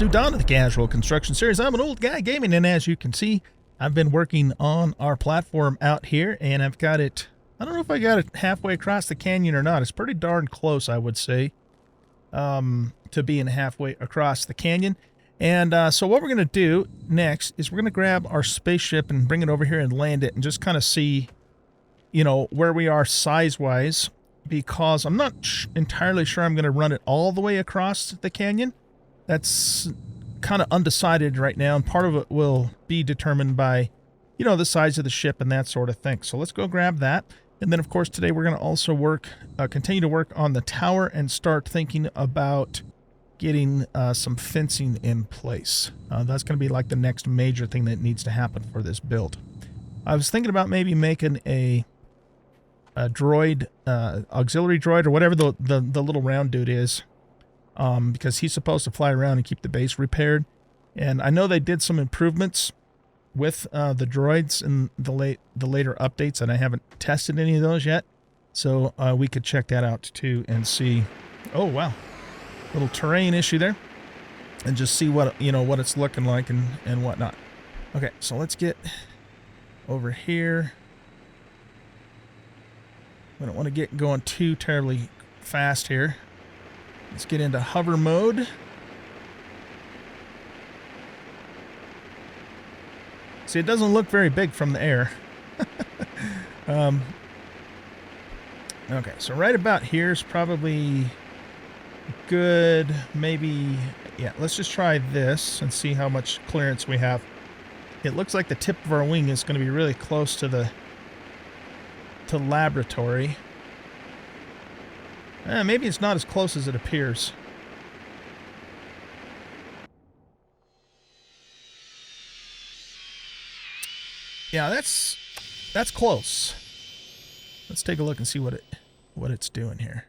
to Dawn of the Casual Construction Series. I'm an old guy gaming, and as you can see, I've been working on our platform out here, and I've got it, I don't know if I got it halfway across the canyon or not. It's pretty darn close, I would say, to being halfway across the canyon. And so what we're going to do next is we're going to grab our spaceship and bring it over here and land it and just kind of see, you know, where we are size-wise, because I'm not entirely sure I'm going to run it all the way across the canyon. That's kind of undecided right now, and part of it will be determined by, you know, the size of the ship and that sort of thing. So let's go grab that. And then, of course, today we're going to also continue to work on the tower and start thinking about getting some fencing in place. That's going to be like the next major thing that needs to happen for this build. I was thinking about maybe making a droid, auxiliary droid, or whatever the little round dude is, because he's supposed to fly around and keep the base repaired. And I know they did some improvements with the droids in the later updates, and I haven't tested any of those yet. So we could check that out too and see. Oh wow, little terrain issue there, and just see what what it's looking like and whatnot. Okay, so let's get over here. We don't want to get going too terribly fast here. Let's get into hover mode. See, it doesn't look very big from the air. Okay, so right about here is probably good. Maybe, yeah, let's just try this and see how much clearance we have. It looks like the tip of our wing is going to be really close to the laboratory. Maybe it's not as close as it appears. Yeah, that's close. Let's take a look and see what it's doing here.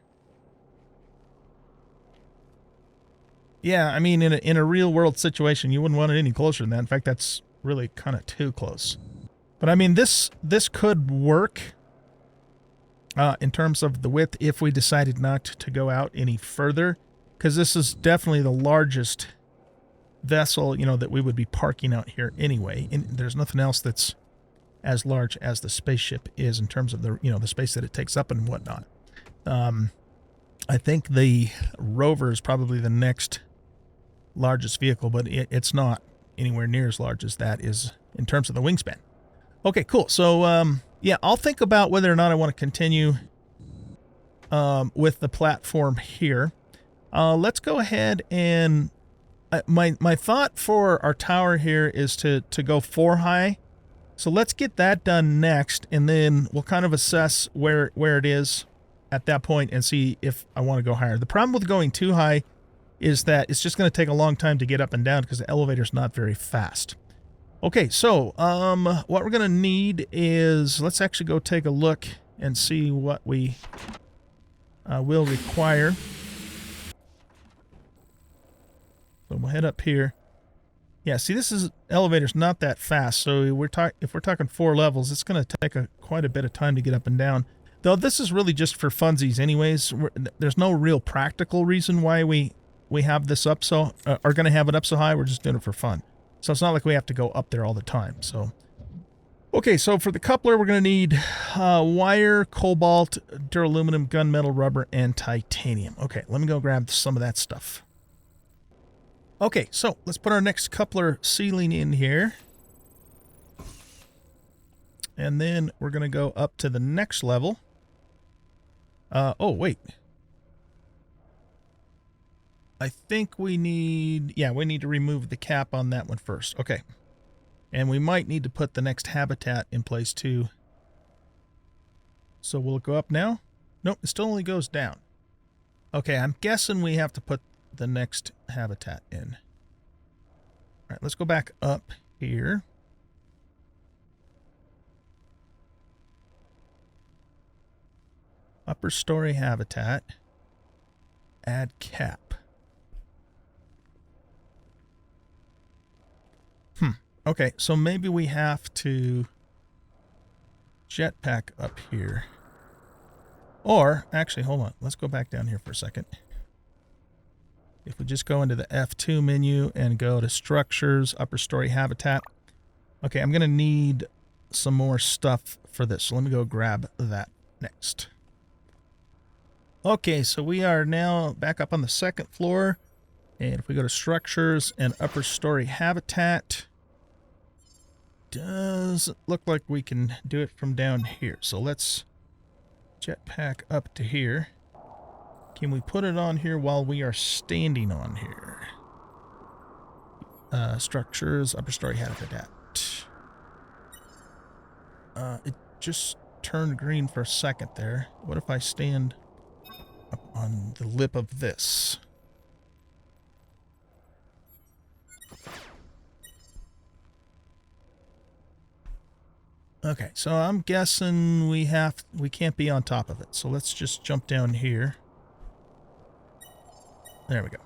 Yeah, I mean, in a real world situation, you wouldn't want it any closer than that. In fact, that's really kind of too close. But I mean, this could work in terms of the width if we decided not to go out any further, because this is definitely the largest vessel, that we would be parking out here anyway. And there's nothing else that's as large as the spaceship is in terms of the the space that it takes up and whatnot. I think the rover is probably the next largest vehicle, but it's not anywhere near as large as that is in terms of the wingspan. Okay, cool. So yeah, I'll think about whether or not I want to continue with the platform here. Let's go ahead and my thought for our tower here is to go 4 high. So let's get that done next, and then we'll kind of assess where it is at that point and see if I want to go higher. The problem with going too high is that it's just going to take a long time to get up and down because the elevator's not very fast. Okay, so what we're going to need is, let's actually go take a look and see what we will require. So we'll head up here. Yeah, see, this elevator's not that fast, so if we're talking 4 levels, it's going to take quite a bit of time to get up and down. Though this is really just for funsies anyways. There's no real practical reason why we have this up are going to have it up so high. We're just doing it for fun. So it's not like we have to go up there all the time. So, okay, so for the coupler, we're going to need wire, cobalt, duraluminum, gunmetal, rubber, and titanium. Okay, let me go grab some of that stuff. Okay, so let's put our next coupler ceiling in here. And then we're going to go up to the next level. Oh, wait. I think we need to remove the cap on that one first. Okay. And we might need to put the next habitat in place too. So will it go up now? Nope, it still only goes down. Okay, I'm guessing we have to put the next habitat in. All right, let's go back up here. Upper story habitat. Add cap. Okay, so maybe we have to jetpack up here. Or, actually, hold on. Let's go back down here for a second. If we just go into the F2 menu and go to structures, upper story habitat. Okay, I'm going to need some more stuff for this. So let me go grab that next. Okay, so we are now back up on the second floor. And if we go to structures and upper story habitat, doesn't look like we can do it from down here. So let's jetpack up to here. Can we put it on here while we are standing on here? Structures, upper story habitat. It just turned green for a second there. What if I stand up on the lip of this? Okay, so I'm guessing we can't be on top of it. So let's just jump down here. There we go.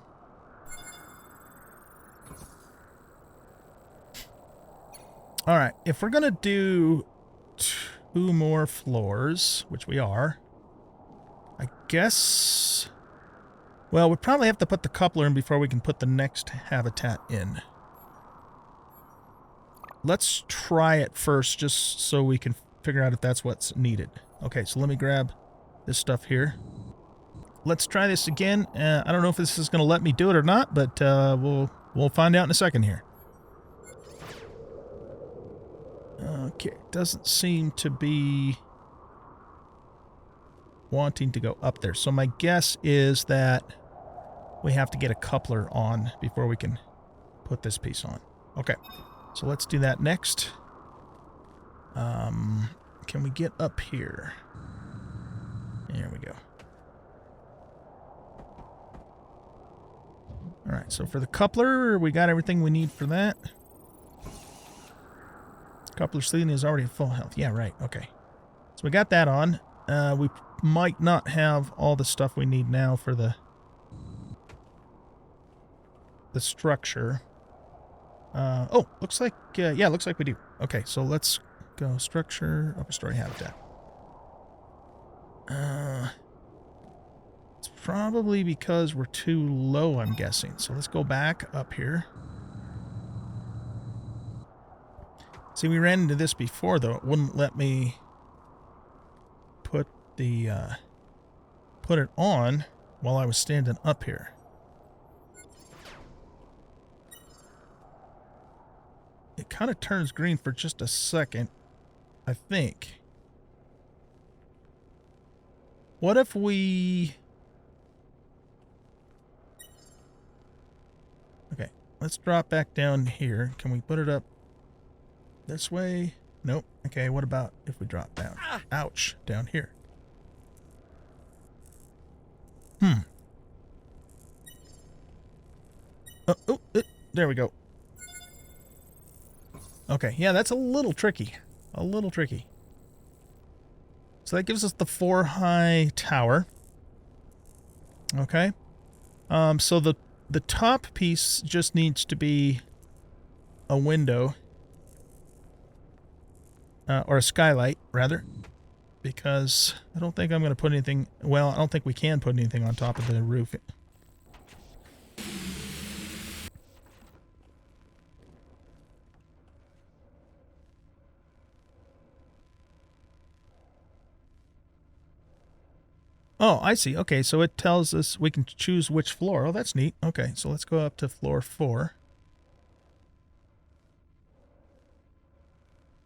All right, if we're gonna do 2 more floors, which we are, I guess, well, we probably have to put the coupler in before we can put the next habitat in. Let's try it first, just so we can figure out if that's what's needed. Okay, so let me grab this stuff here. Let's try this again. I don't know if this is going to let me do it or not, but we'll find out in a second here. Okay, doesn't seem to be wanting to go up there. So my guess is that we have to get a coupler on before we can put this piece on. Okay, so let's do that next. Can we get up here? There we go. All right, so for the coupler, we got everything we need for that. Coupler sleeving is already at full health. Yeah, right. Okay. So we got that on. We might not have all the stuff we need now for the structure. Oh, looks like, yeah, looks like we do. Okay, so let's go structure, upper story habitat. It's probably because we're too low, I'm guessing. So let's go back up here. See, we ran into this before, though. It wouldn't let me put the put it on while I was standing up here. It kind of turns green for just a second, I think. What if we... Okay, let's drop back down here. Can we put it up this way? Nope. Okay, what about if we drop down? Ouch, down here. There we go. Okay, yeah, that's a little tricky. A little tricky. So that gives us the 4-high tower. Okay. So the top piece just needs to be a window. Or a skylight, rather. Because I don't think I'm going to put anything... Well, I don't think we can put anything on top of the roof. Oh, I see. Okay, so it tells us we can choose which floor. Oh, that's neat. Okay, so let's go up to floor 4.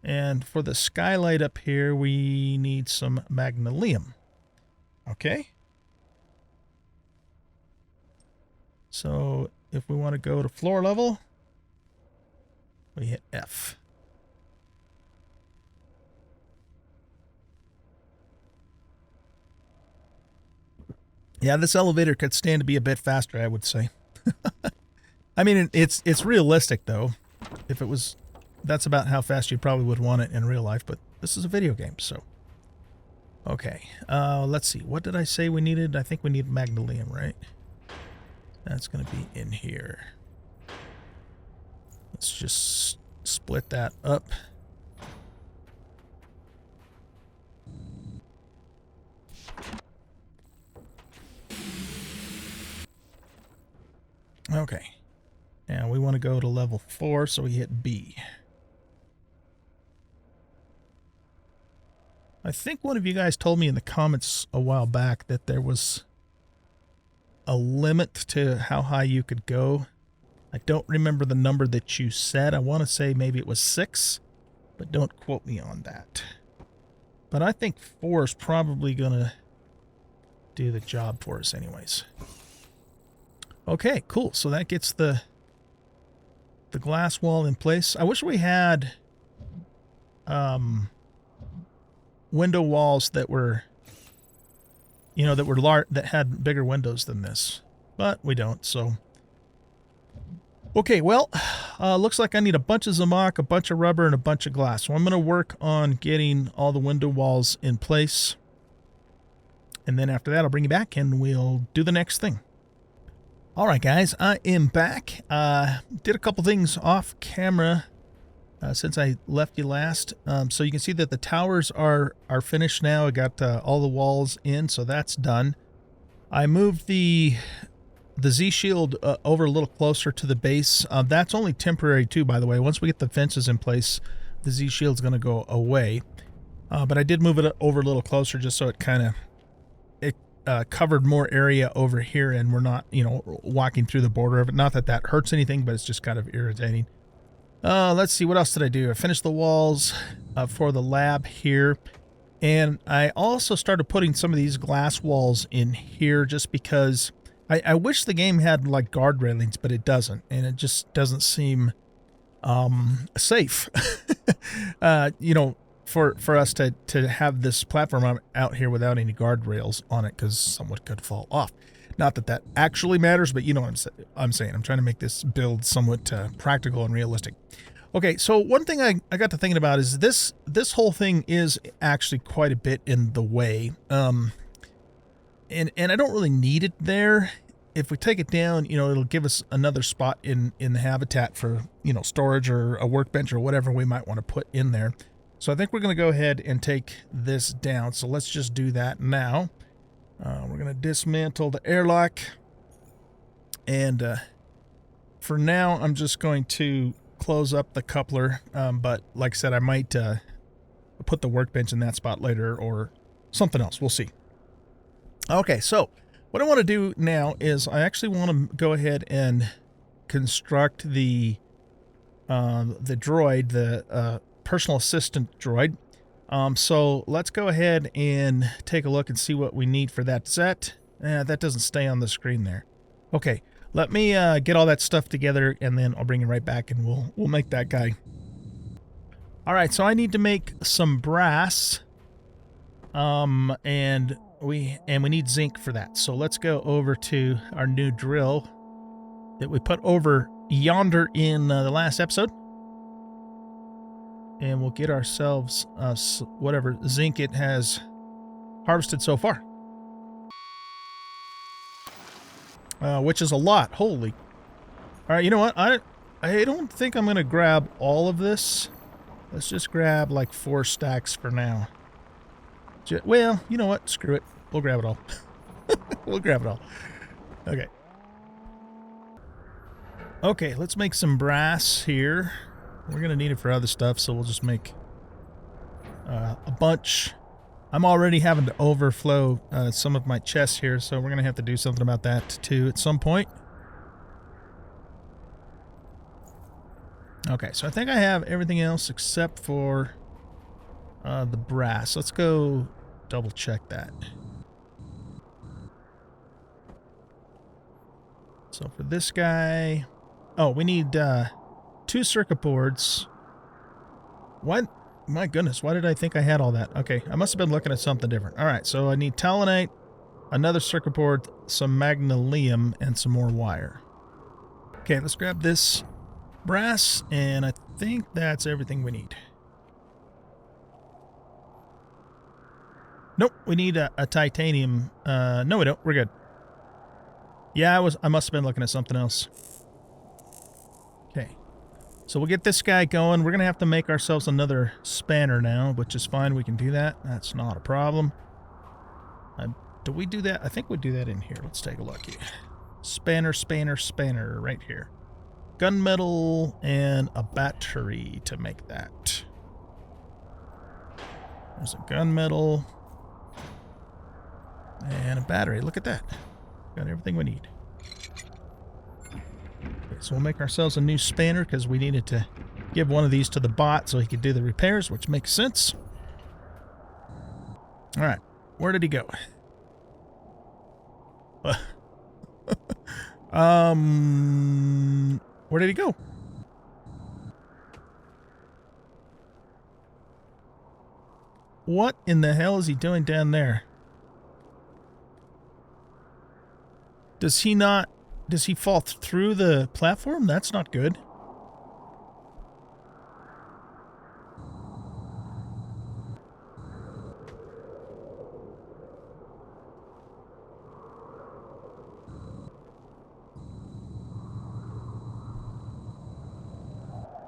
And for the skylight up here, we need some magnolium. Okay. So if we want to go to floor level, we hit F. Yeah, this elevator could stand to be a bit faster, I would say. I mean, it's realistic, though. If it was... That's about how fast you probably would want it in real life, but this is a video game, so... Okay, let's see. What did I say we needed? I think we need magnolium, right? That's going to be in here. Let's just split that up. Okay. Now we want to go to level 4, so we hit B. I think one of you guys told me in the comments a while back that there was a limit to how high you could go. I don't remember the number that you said. I want to say maybe it was 6, but don't quote me on that. But I think 4 is probably going to do the job for us anyways. Okay, cool. So that gets the glass wall in place. I wish we had window walls that were, you know, that had bigger windows than this, but we don't. So okay, well, looks like I need a bunch of Zamak, a bunch of rubber, and a bunch of glass. So I'm going to work on getting all the window walls in place, and then after that I'll bring you back and we'll do the next thing. All right, guys, I am back. Did a couple things off camera since I left you last. So you can see that the towers are finished now. I got all the walls in, so that's done. I moved the Z-shield over a little closer to the base. That's only temporary too, by the way. Once we get the fences in place, the Z-shield's going to go away. But I did move it over a little closer just so it kind of covered more area over here, and we're not, you know, walking through the border of it. Not that that hurts anything, but it's just kind of irritating. Let's see, what else did I do? I finished the walls for the lab here, and I also started putting some of these glass walls in here just because I wish the game had like guard railings, but it doesn't, and it just doesn't seem safe. You know, for us to have this platform out here without any guardrails on it, because someone could fall off. Not that that actually matters, but you know what I'm saying. I'm trying to make this build somewhat practical and realistic. Okay, so one thing I got to thinking about is this whole thing is actually quite a bit in the way. And I don't really need it there. If we take it down, you know, it'll give us another spot in the habitat for, you know, storage or a workbench or whatever we might want to put in there. So I think we're going to go ahead and take this down. So let's just do that now. We're going to dismantle the airlock. And for now, I'm just going to close up the coupler. But like I said, I might put the workbench in that spot later or something else. We'll see. Okay, so what I want to do now is I actually want to go ahead and construct the droid, the personal assistant droid. So let's go ahead and take a look and see what we need for that set. That doesn't stay on the screen there. Okay, let me get all that stuff together, and then I'll bring it right back, and we'll make that guy. All right, so I need to make some brass, and we need zinc for that. So let's go over to our new drill that we put over yonder in the last episode. And we'll get ourselves whatever zinc it has harvested so far. Which is a lot. Holy. All right, you know what? I don't think I'm going to grab all of this. Let's just grab like 4 stacks for now. Well, you know what? Screw it. We'll grab it all. We'll grab it all. Okay. Okay, let's make some brass here. We're going to need it for other stuff, so we'll just make a bunch. I'm already having to overflow some of my chests here, so we're going to have to do something about that too at some point. Okay, so I think I have everything else except for the brass. Let's go double check that. So for this guy... Oh, we need 2 circuit boards. What? My goodness, why did I think I had all that? Okay, I must have been looking at something different. All right, so I need talonite, another circuit board, some magnesium, and some more wire. Okay, let's grab this brass, and I think that's everything we need. Nope, we need a titanium. No, we don't. We're good. Yeah, I must have been looking at something else. Okay. So we'll get this guy going. We're going to have to make ourselves another spanner now, which is fine. We can do that. That's not a problem. Do we do that? I think we do that in here. Let's take a look here. Spanner right here. Gunmetal and a battery to make that. There's a gunmetal and a battery. Look at that. Got everything we need. Okay, so we'll make ourselves a new spanner because we needed to give one of these to the bot so he could do the repairs, which makes sense. All right. Where did he go? Where did he go? What in the hell is he doing down there? Does he fall through the platform? That's not good.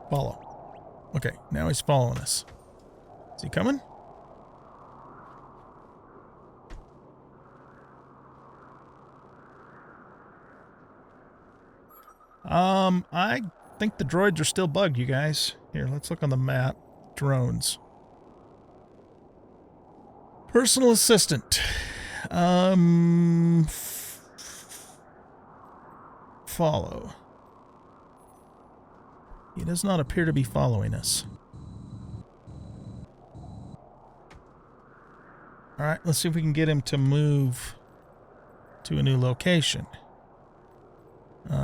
Follow. Okay, now he's following us. Is he coming? I think the droids are still bugged, you guys. Here, let's look on the map. Drones. Personal assistant. Follow. He does not appear to be following us. Alright, let's see if we can get him to move to a new location.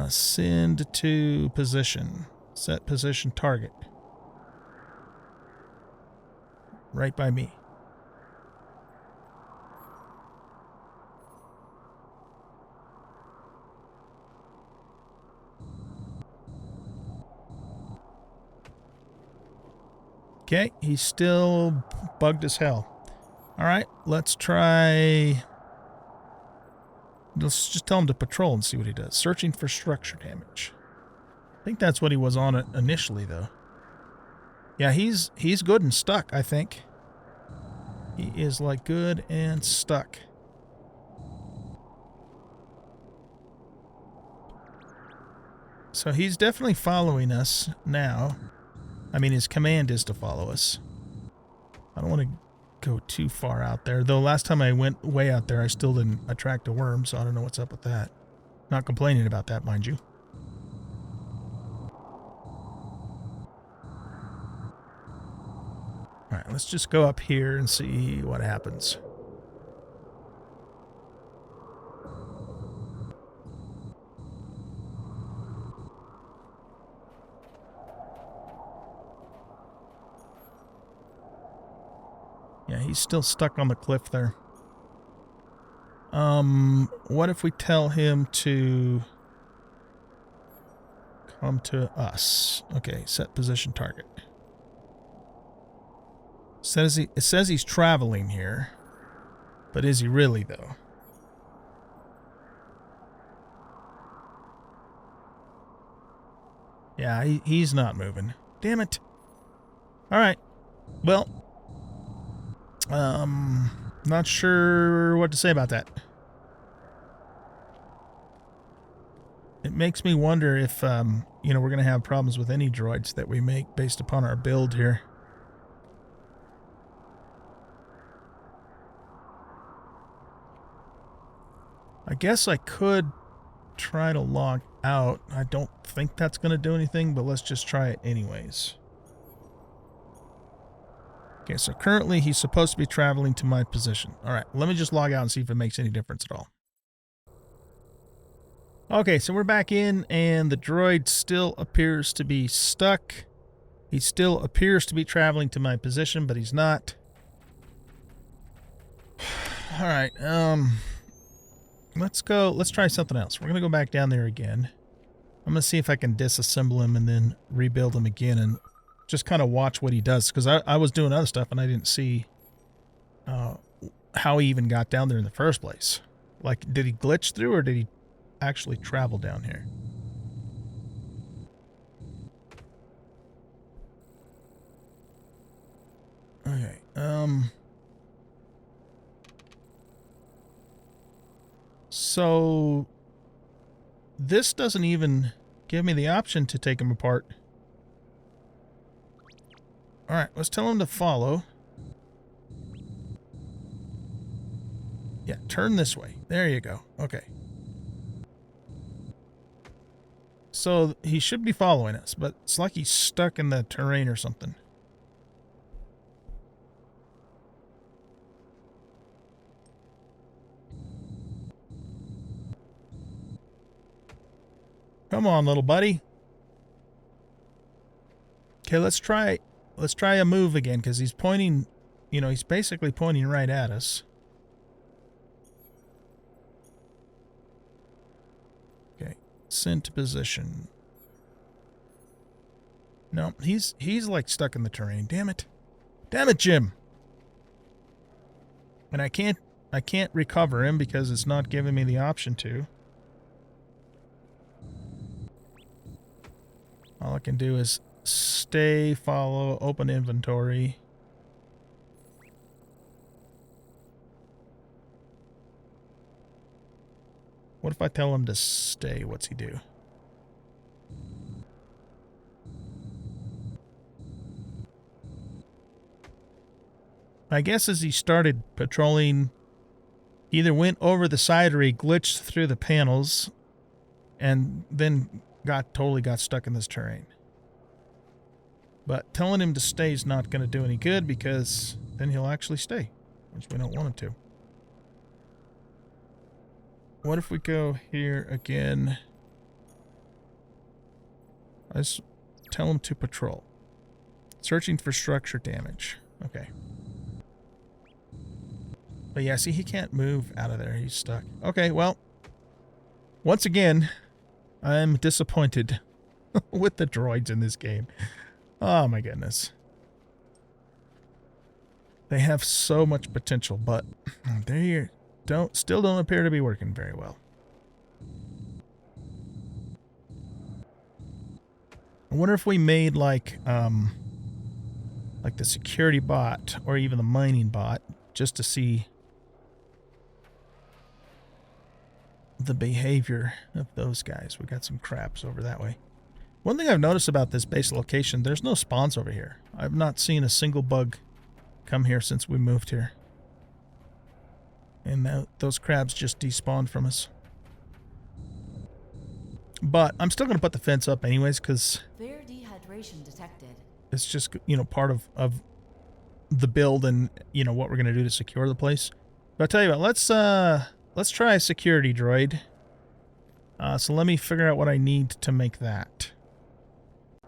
Send to position. Set position target. Right by me. Okay, he's still bugged as hell. Alright, let's try... Let's just tell him to patrol and see what he does. Searching for structure damage. I think that's what he was on it initially, though. Yeah, he's good and stuck, I think. He is, like, good and stuck. So he's definitely following us now. I mean, his command is to follow us. I don't want to go too far out there. Though last time I went way out there, I still didn't attract a worm, so I don't know what's up with that. Not complaining about that, mind you. Alright, let's just go up here and see what happens. Yeah, he's still stuck on the cliff there. What if we tell him to come to us? Okay, set position target. It says he's traveling here, but is he really, though? Yeah, he's not moving. Damn it. All right. Well, not sure what to say about that. It makes me wonder if, you know, we're going to have problems with any droids that we make based upon our build here. I guess I could try to log out. I don't think that's going to do anything, but let's just try it anyways. Okay, so currently he's supposed to be traveling to my position. All right, let me just log out and see if it makes any difference at all. Okay, so we're back in, and the droid still appears to be stuck. He still appears to be traveling to my position, but he's not. All right, let's try something else. We're going to go back down there again. I'm going to see if I can disassemble him and then rebuild him again and just kind of watch what he does, because I was doing other stuff and I didn't see how he even got down there in the first place. Like, did he glitch through or did he actually travel down here? Okay, so this doesn't even give me the option to take him apart. Alright, let's tell him to follow. Yeah, turn this way. There you go. Okay. So he should be following us, but it's like he's stuck in the terrain or something. Come on, little buddy. Okay, let's try a move again, because he's pointing, you know, he's basically pointing right at us. Okay, send to position. No, he's like stuck in the terrain. Damn it. Damn it, Jim. And I can't recover him because it's not giving me the option to. All I can do is stay, follow, open inventory. What if I tell him to stay? What's he do? I guess as he started patrolling, he either went over the side or he glitched through the panels and then totally got stuck in this terrain. But telling him to stay is not going to do any good, because then he'll actually stay, which we don't want him to. What if we go here again? Let's tell him to patrol. Searching for structure damage. Okay. But yeah, see, he can't move out of there. He's stuck. Okay, well, once again, I'm disappointed with the droids in this game. Oh my goodness. They have so much potential, but they still don't appear to be working very well. I wonder if we made like the security bot or even the mining bot, just to see the behavior of those guys. We got some crabs over that way. One thing I've noticed about this base location, there's no spawns over here. I've not seen a single bug come here since we moved here. And those crabs just despawned from us. But I'm still going to put the fence up anyways, because Fair dehydration detected. It's just, you know, part of the build and, you know, what we're going to do to secure the place. But I'll tell you what, let's try a security droid. So let me figure out what I need to make that.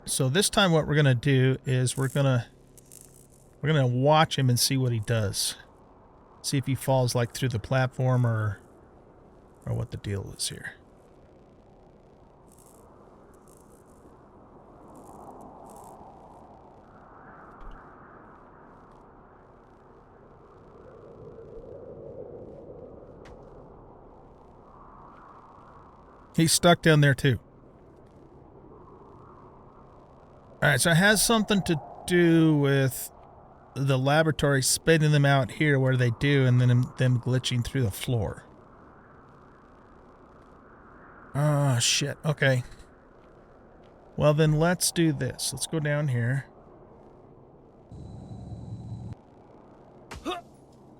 So this time what we're going to do is we're going to watch him and see what he does. See if he falls like through the platform or what the deal is here. He's stuck down there too. Alright, so it has something to do with the laboratory spitting them out here where they do, and then them glitching through the floor. Oh, shit. Okay. Well, then let's do this. Let's go down here.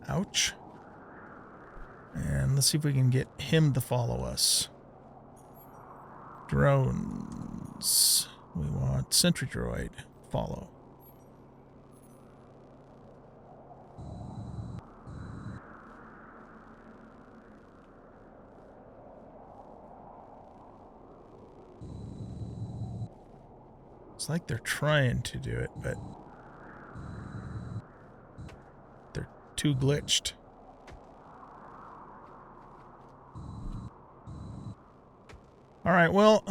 Ouch. And let's see if we can get him to follow us. Drones. We want sentry droid. Follow. It's like they're trying to do it, but they're too glitched. All right, well,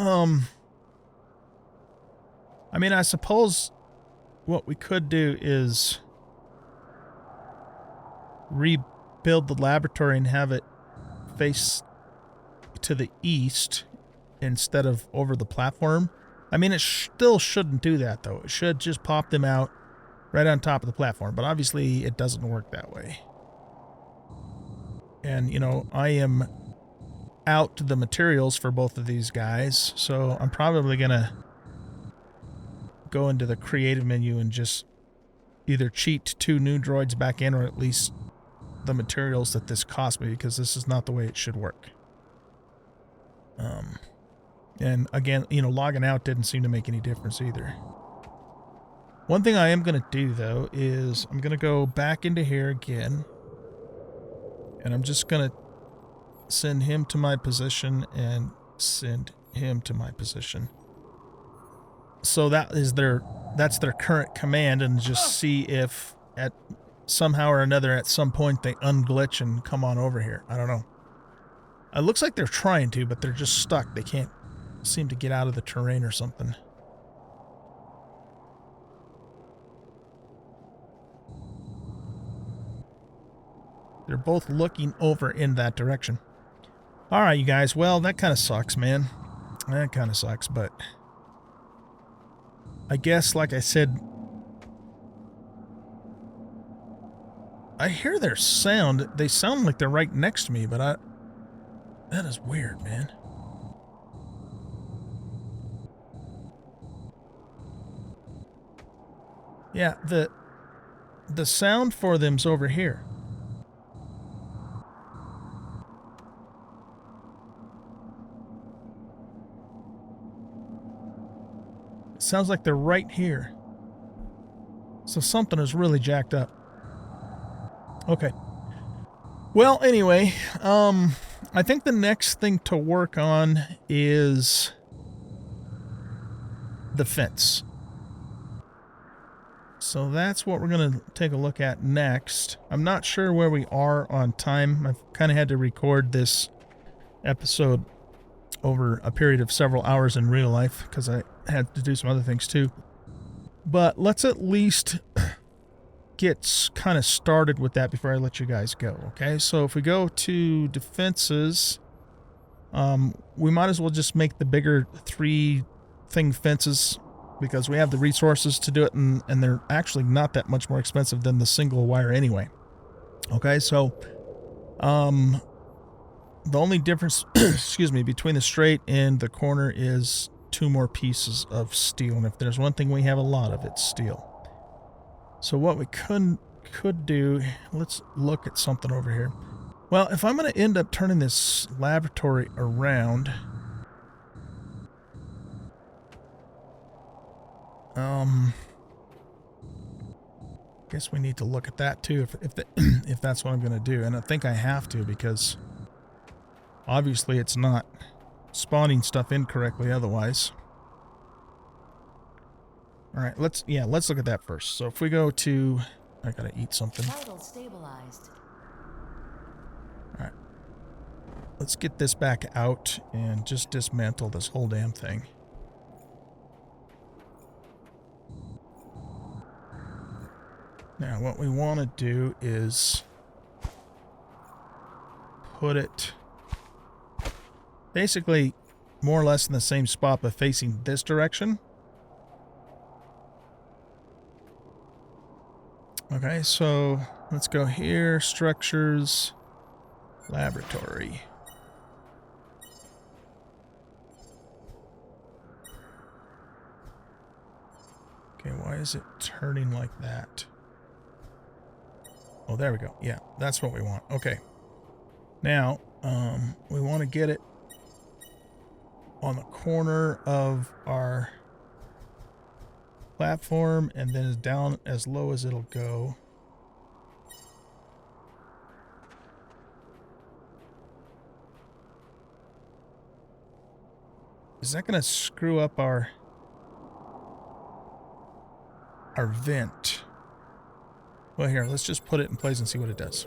I mean, I suppose what we could do is rebuild the laboratory and have it face to the east instead of over the platform. I mean, it still shouldn't do that, though. It should just pop them out right on top of the platform. But obviously, it doesn't work that way. And, you know, I am out the materials for both of these guys, so I'm probably going to go into the creative menu and just either cheat 2 new droids back in, or at least the materials that this cost me, because this is not the way it should work. And again, you know, logging out didn't seem to make any difference either. One thing I am going to do, though, is I'm going to go back into here again, and I'm just going to send him to my position and send him to my position. So that's their current command, and just see if at somehow or another at some point they unglitch and come on over here. I don't know. It looks like they're trying to, but they're just stuck. They can't seem to get out of the terrain or something. They're both looking over in that direction. All right, you guys. Well, that kind of sucks, man. That kind of sucks, but I guess, like I said, I hear their sound. They sound like they're right next to me, but that is weird, man. Yeah, the sound for them's over here. It sounds like they're right here. So something is really jacked up. Okay. Well, anyway, I think the next thing to work on is the fence. So that's what we're going to take a look at next. I'm not sure where we are on time. I've kind of had to record this episode over a period of several hours in real life because I had to do some other things too. But let's at least get kind of started with that before I let you guys go, okay? So if we go to defenses, we might as well just make the bigger 3-thing fences, because we have the resources to do it, and they're actually not that much more expensive than the single wire anyway. Okay, so the only difference excuse me, between the straight and the corner is 2 more pieces of steel, and if there's one thing we have a lot of, it's steel. So what we could do, let's look at something over here. Well, if I'm going to end up turning this laboratory around, guess we need to look at that too, if that's what I'm going to do. And I think I have to, because obviously it's not spawning stuff incorrectly otherwise. All right, let's look at that first. So if we go to, I gotta eat something. Vital stabilized. All right, let's get this back out and just dismantle this whole damn thing. Now, what we want to do is put it basically more or less in the same spot, but facing this direction. Okay, so let's go here, structures, laboratory. Okay, why is it turning like that? Oh, there we go. Yeah, that's what we want. Okay. Now, we want to get it on the corner of our platform, and then down as low as it'll go. Is that going to screw up our vent? Well, here, let's just put it in place and see what it does.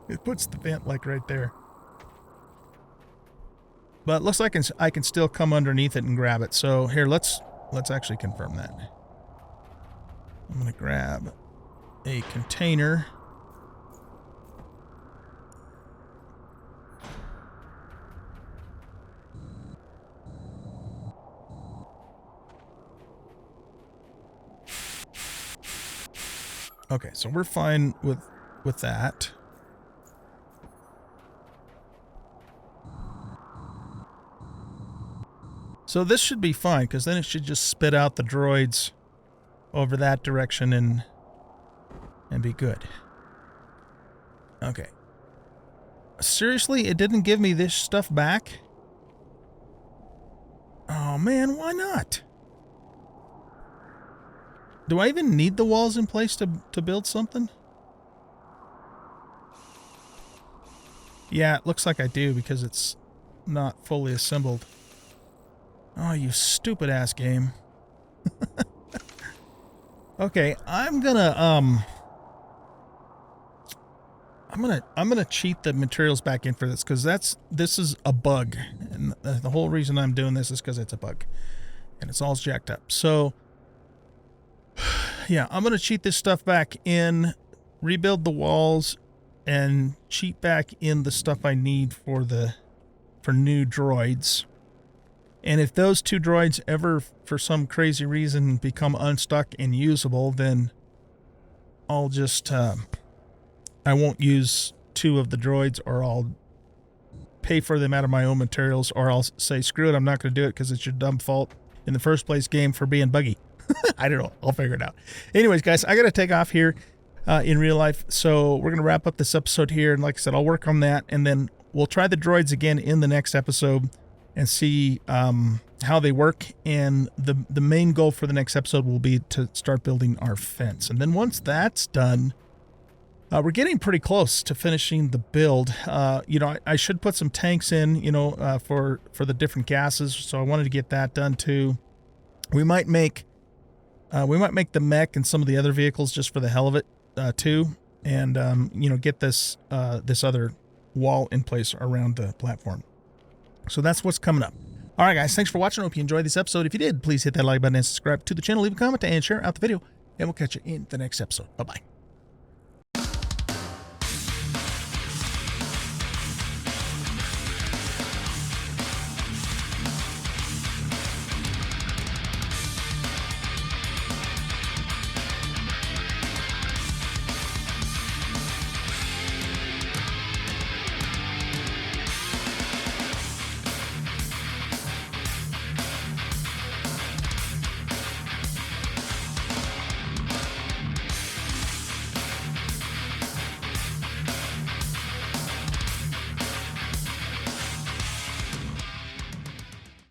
It puts the vent like right there. But it looks like I can still come underneath it and grab it. So here, let's actually confirm that. I'm going to grab a container. Okay, so we're fine with that. So this should be fine, because then it should just spit out the droids over that direction and be good. Okay. Seriously, it didn't give me this stuff back? Oh man, why not? Do I even need the walls in place to build something? Yeah, it looks like I do because it's not fully assembled. Oh, you stupid ass game. Okay, I'm gonna cheat the materials back in for this, because this is a bug, and the whole reason I'm doing this is because it's a bug and it's all jacked up. So yeah, I'm gonna cheat this stuff back in, rebuild the walls, and cheat back in the stuff I need for new droids. And if those two droids ever, for some crazy reason, become unstuck and usable, then I'll just, I won't use two of the droids, or I'll pay for them out of my own materials, or I'll say, screw it, I'm not going to do it because it's your dumb fault in the first place, game, for being buggy. I don't know. I'll figure it out. Anyways, guys, I got to take off here in real life, so we're going to wrap up this episode here. And like I said, I'll work on that, and then we'll try the droids again in the next episode and see how they work. And the main goal for the next episode will be to start building our fence. And then once that's done, we're getting pretty close to finishing the build. You know, I should put some tanks in, you know, for the different gases. So I wanted to get that done too. We might make the mech and some of the other vehicles just for the hell of it too. And, you know, get this other wall in place around the platform. So that's what's coming up. All right, guys, thanks for watching. I hope you enjoyed this episode. If you did, please hit that like button and subscribe to the channel. Leave a comment and share out the video, and we'll catch you in the next episode. Bye-bye.